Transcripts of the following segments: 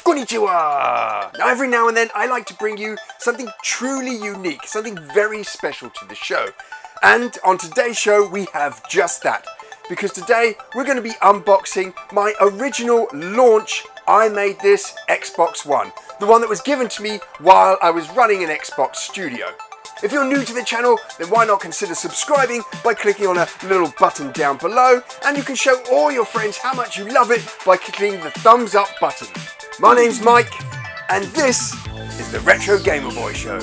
Konnichiwa! Now every now and then I like to bring you something truly unique, something very special to the show. And on today's show we have just that. Because today we're going to be unboxing my original launch I made this Xbox One. The one that was given to me while I was running an Xbox studio. If you're new to the channel, then why not consider subscribing by clicking on a little button down below, and you can show all your friends how much you love it by clicking the thumbs up button. My name's Mike, and this is the Retro Gamer Boy Show.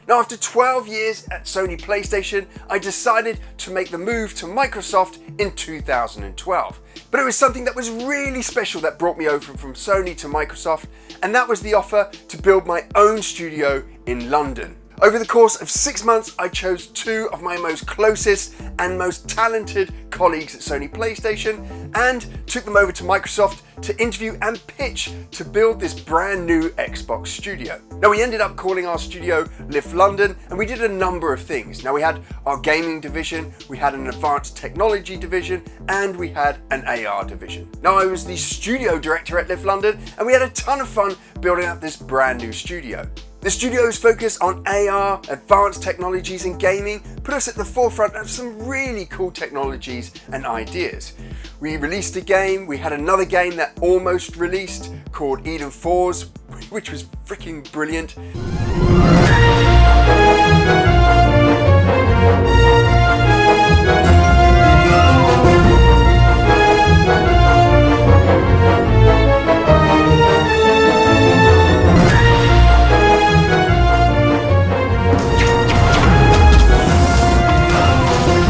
Now, after 12 years at Sony PlayStation, I decided to make the move to Microsoft in 2012. But it was something that was really special that brought me over from Sony to Microsoft, and that was the offer to build my own studio in London. Over the course of 6 months, I chose two of my most closest and most talented colleagues at Sony PlayStation and took them over to Microsoft to interview and pitch to build this brand new Xbox studio. Now, we ended up calling our studio Lift London, and we did a number of things. Now, we had our gaming division, we had an advanced technology division, and we had an AR division. Now, I was the studio director at Lift London, and we had a ton of fun building up this brand new studio. The studio's focus on AR, advanced technologies and gaming put us at the forefront of some really cool technologies and ideas. We released a game, we had another game that almost released called Eden Fours, which was freaking brilliant.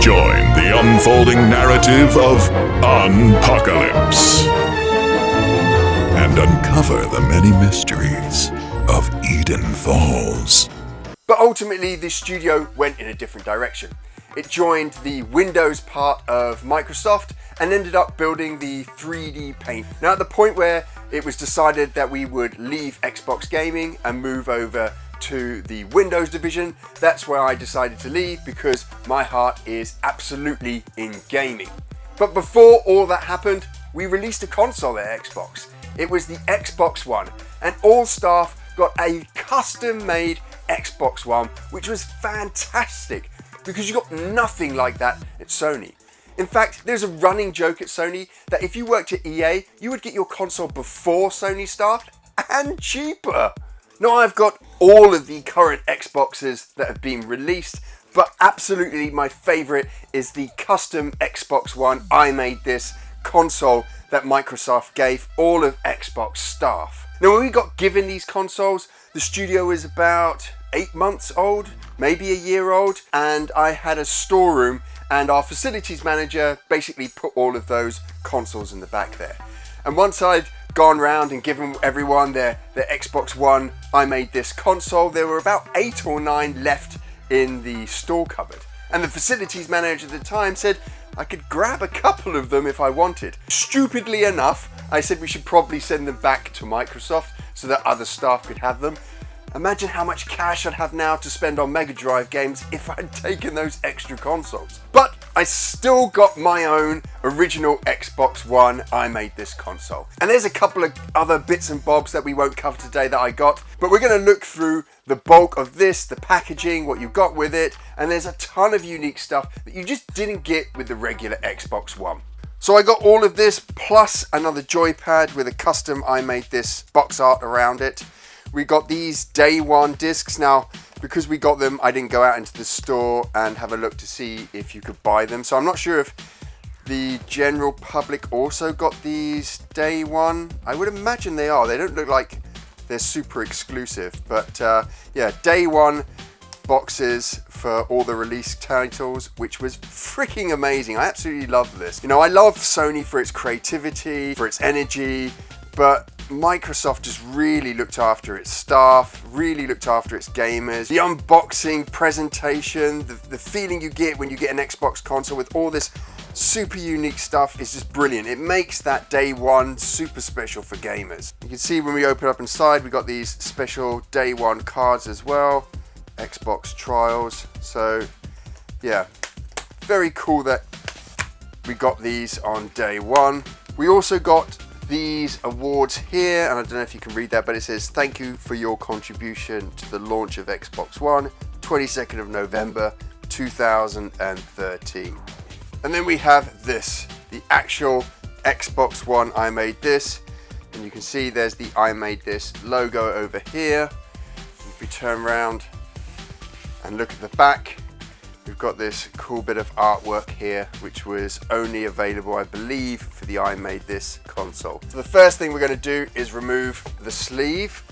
Join the unfolding narrative of Unpocalypse and uncover the many mysteries of Eden Falls. But ultimately, this studio went in a different direction. It joined the Windows part of Microsoft and ended up building the 3D Paint. Now, at the point where it was decided that we would leave Xbox gaming and move over to the Windows division, that's where I decided to leave because my heart is absolutely in gaming. But before all that happened, we released a console at Xbox. It was the Xbox One, and all staff got a custom-made Xbox One, which was fantastic because you got nothing like that at Sony. In fact, there's a running joke at Sony that if you worked at EA, you would get your console before Sony staffed and cheaper. Now, I've got all of the current Xboxes that have been released, but absolutely my favorite is the custom Xbox One I made this console that Microsoft gave all of Xbox staff. Now, when we got given these consoles, the studio was about 8 months old, maybe a year old, and I had a storeroom, and our facilities manager basically put all of those consoles in the back there. And once I'd gone round and given everyone their Xbox One I made this console, there were about 8 or 9 left in the store cupboard. And the facilities manager at the time said I could grab a couple of them if I wanted. Stupidly enough, I said we should probably send them back to Microsoft so that other staff could have them. Imagine how much cash I'd have now to spend on Mega Drive games if I'd taken those extra consoles. But I still got my own original Xbox One I made this console. And there's a couple of other bits and bobs that we won't cover today that I got, but we're going to look through the bulk of this, the packaging, what you got with it, and there's a ton of unique stuff that you just didn't get with the regular Xbox One. So I got all of this plus another joypad with a custom I made this box art around it. We got these day one discs. Now, because we got them, I didn't go out into the store and have a look to see if you could buy them. So I'm not sure if the general public also got these day one. I would imagine they are. They don't look like they're super exclusive, but yeah, day one boxes for all the release titles, which was freaking amazing. I absolutely love this. You know, I love Sony for its creativity, for its energy, but Microsoft just really looked after its staff, really looked after its gamers. The unboxing presentation, the feeling you get when you get an Xbox console with all this super unique stuff is just brilliant. It makes that day one super special for gamers. You can see when we open up inside, we got these special day one cards as well. Xbox trials. So yeah, very cool that we got these on day one. We also got these awards here, and I don't know if you can read that, but it says thank you for your contribution to the launch of Xbox One, 22nd of November 2013. And then we have this, the actual Xbox One I Made This, and you can see there's the I Made This logo over here. If we turn around and look at the back, we've got this cool bit of artwork here, which was only available, I believe, for the I Made This console. So the first thing we're going to do is remove the sleeve,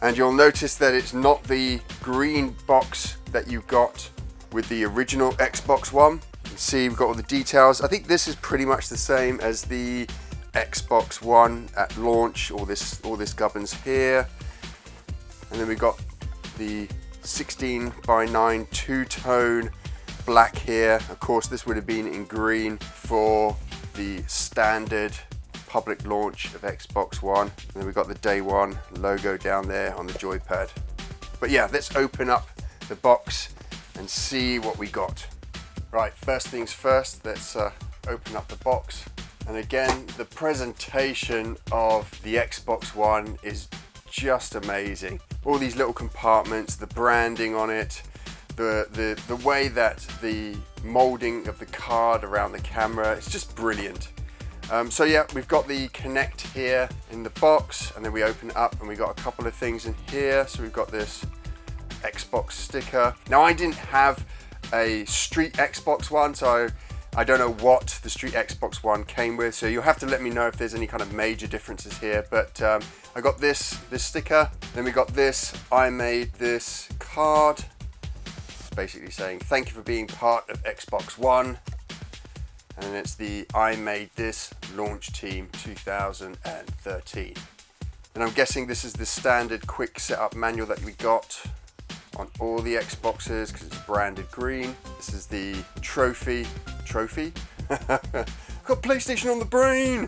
and you'll notice that it's not the green box that you got with the original Xbox One. You can see we've got all the details. I think this is pretty much the same as the Xbox One at launch. All this governs here, and then we got the 16:9 two-tone black here. Of course, this would have been in green for the standard public launch of Xbox One. And then we got the day one logo down there on the joypad. But yeah, let's open up the box and see what we got. Right, first things first, let's open up the box. And again, the presentation of the Xbox One is just amazing. All these little compartments, the branding on it, the way that the molding of the card around the camera, it's just brilliant. So yeah, we've got the Connect here in the box, and then we open it up and we got a couple of things in here. So we've got this Xbox sticker. Now, I didn't have a Street Xbox One, so I don't know what the Street Xbox One came with, so you'll have to let me know if there's any kind of major differences here. But I got this sticker, then we got this I Made This card, basically saying thank you for being part of Xbox One, and it's the I Made This Launch Team 2013. And I'm guessing this is the standard quick setup manual that we got on all the Xboxes because it's branded green. This is the trophy. Got PlayStation on the brain.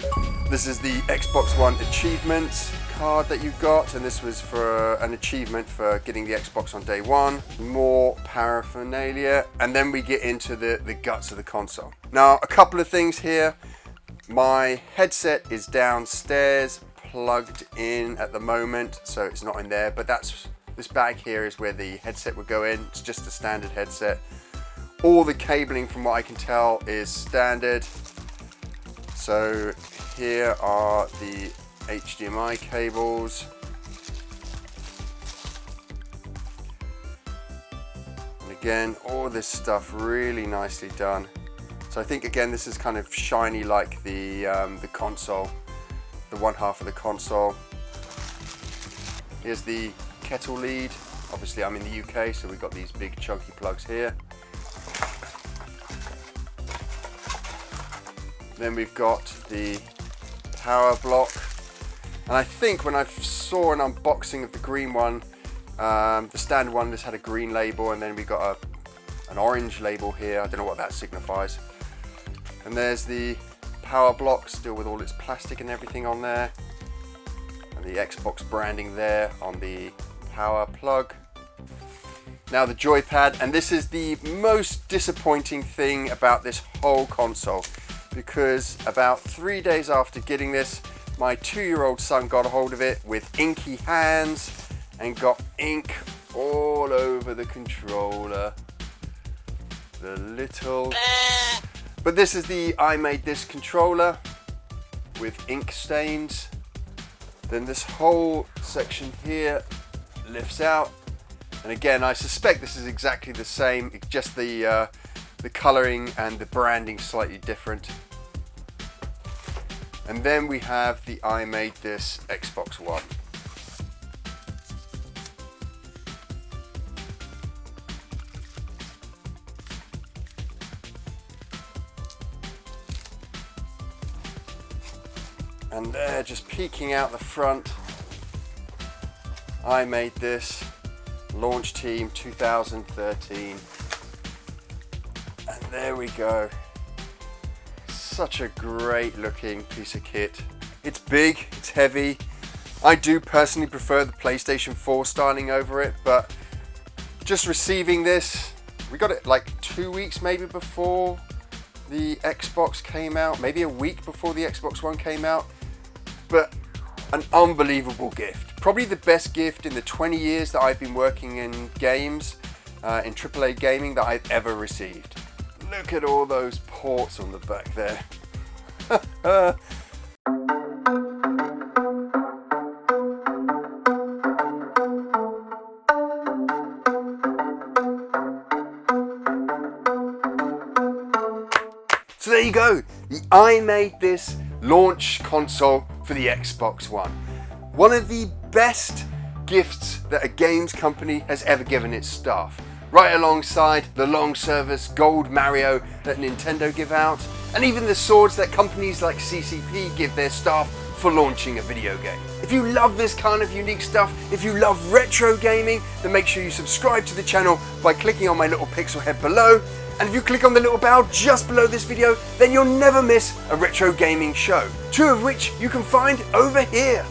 This is the Xbox One achievements card that you got, and this was for an achievement for getting the Xbox on day one. More paraphernalia, and then we get into the guts of the console. Now, a couple of things here. My headset is downstairs, plugged in at the moment, so it's not in there, but this bag here is where the headset would go in. It's just a standard headset. All the cabling, from what I can tell, is standard. So here are the HDMI cables. And again, all this stuff really nicely done. So I think again, this is kind of shiny like the console, the one half of the console. Here's the kettle lead. Obviously I'm in the UK, so we've got these big chunky plugs here. Then we've got the power block, and I think when I saw an unboxing of the green one, the standard one just had a green label, and then we got an orange label here. I don't know what that signifies. And there's the power block, still with all its plastic and everything on there, and the Xbox branding there on the power plug. Now the joypad, and this is the most disappointing thing about this whole console, because about 3 days after getting this, my 2-year-old son got a hold of it with inky hands and got ink all over the controller. The little... But this is the I Made This controller with ink stains. Then this whole section here lifts out, and again, I suspect this is exactly the same, just the coloring and the branding slightly different. And then we have the I Made This Xbox One. And there, just peeking out the front, I Made This Launch Team 2013. And there we go. Such a great looking piece of kit. It's big, it's heavy. I do personally prefer the PlayStation 4 styling over it, but just receiving this. We got it like 2 weeks maybe before the Xbox came out, maybe a week before the Xbox One came out, but an unbelievable gift. Probably the best gift in the 20 years that I've been working in games, in AAA gaming, that I've ever received. Look at all those ports on the back there. So there you go, the I Made This launch console for the Xbox One. One of the best gifts that a games company has ever given its staff. Right alongside the long service Gold Mario that Nintendo give out, and even the swords that companies like CCP give their staff for launching a video game. If you love this kind of unique stuff, if you love retro gaming, then make sure you subscribe to the channel by clicking on my little pixel head below. And if you click on the little bell just below this video, then you'll never miss a retro gaming show, 2 of which you can find over here.